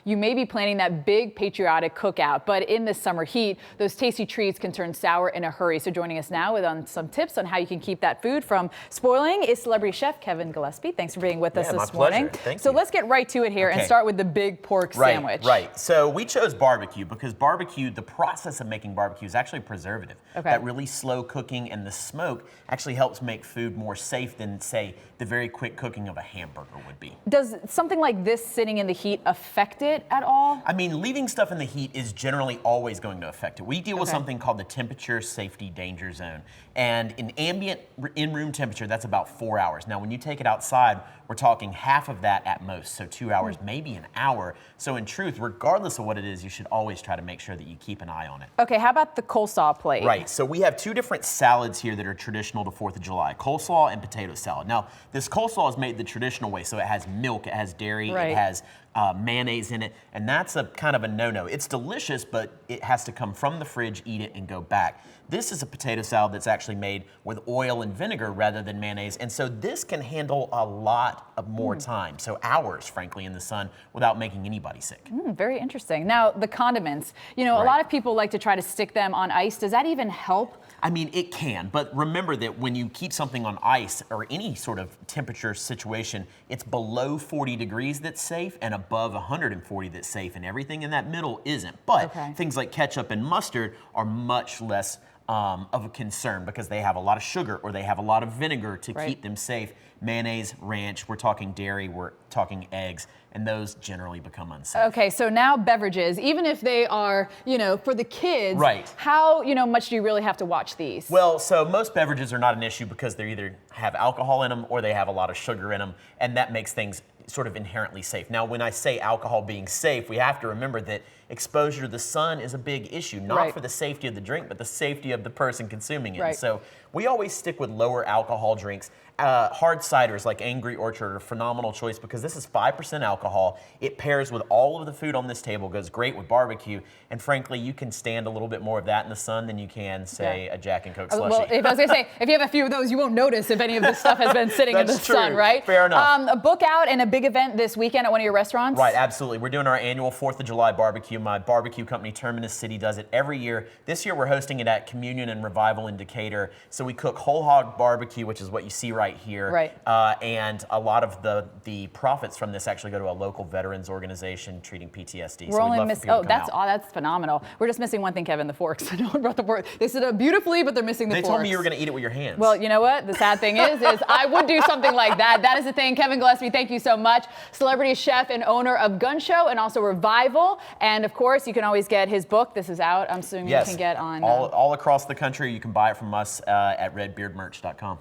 you may be planning that big patriotic cookout. But in this summer heat, those tasty treats can turn sour in a hurry. So joining us now with some tips on how you can keep that food from spoiling is celebrity chef Kevin Gillespie. Thanks for being with us this morning. Thank so you. let's get right to it here and start with the big pork sandwich. Right. So we chose barbecue because barbecue, the process of making barbecue is actually preservative. That really slow cooking and the smoke actually helps make food more safe than, say, the very quick cooking of a hamburger would be. Does something like this sitting in the heat affect it at all? I mean, leaving stuff in the heat is generally always going to affect it. We deal with something called the temperature safety danger zone. And in ambient in-room temperature, that's about 4 hours. Now, when you take it outside, we're talking half of that at most, so 2 hours, maybe an hour. So in truth, regardless of what it is, you should always try to make sure that you keep an eye on it. Okay, how about the coleslaw plate? Right, so we have two different salads here that are traditional to 4th of July, coleslaw and potato salad. Now, this coleslaw is made the traditional way, so it has milk, it has dairy, it has mayonnaise in it, and that's a kind of a no-no. It's delicious, but it has to come from the fridge, eat it, and go back. This is a potato salad that's actually made with oil and vinegar rather than mayonnaise, and so this can handle a lot of more time, so hours, frankly, in the sun without making anybody sick. Very interesting. Now, the condiments. You know, a lot of people like to try to stick them on ice. Does that even help? I mean, it can, but remember that when you keep something on ice or any sort of temperature situation, it's below 40 degrees that's safe and above 140 that's safe, and everything in that middle isn't. But things like ketchup and mustard are much less of a concern because they have a lot of sugar or they have a lot of vinegar to keep them safe. Mayonnaise, ranch, we're talking dairy, we're talking eggs, and those generally become unsafe. Okay, so now beverages, even if they are, you know, for the kids, how, much do you really have to watch these? Well, so most beverages are not an issue because they either have alcohol in them or they have a lot of sugar in them, and that makes things sort of inherently safe. Now, when I say alcohol being safe, we have to remember that exposure to the sun is a big issue, not for the safety of the drink, but the safety of the person consuming it. So we always stick with lower alcohol drinks. Hard ciders like Angry Orchard are a phenomenal choice because this is 5% alcohol. It pairs with all of the food on this table, goes great with barbecue, and frankly, you can stand a little bit more of that in the sun than you can, say, a Jack and Coke slushie. Well, if I was gonna say, if you have a few of those, you won't notice if any of this stuff has been sitting in the sun, right? Fair enough. A book out and a big event this weekend at one of your restaurants? Right, absolutely. We're doing our annual 4th of July barbecue. My barbecue company, Terminus City, does it every year. This year, we're hosting it at Communion and Revival in Decatur. So we cook whole hog barbecue, which is what you see right here. And a lot of the profits from this actually go to a local veterans organization treating PTSD. We're only missing. That's phenomenal. We're just missing one thing, Kevin: the forks. No one brought the fork. They set up beautifully, but they're missing the forks. They told me you were going to eat it with your hands. Well, you know what? The sad thing is I would do something like that. That is the thing. Kevin Gillespie, thank you so much. Celebrity chef and owner of Gun Show and also Revival. And of course, you can always get his book. This is out. I'm assuming you can get on all across the country. You can buy it from us at redbeardmerch.com.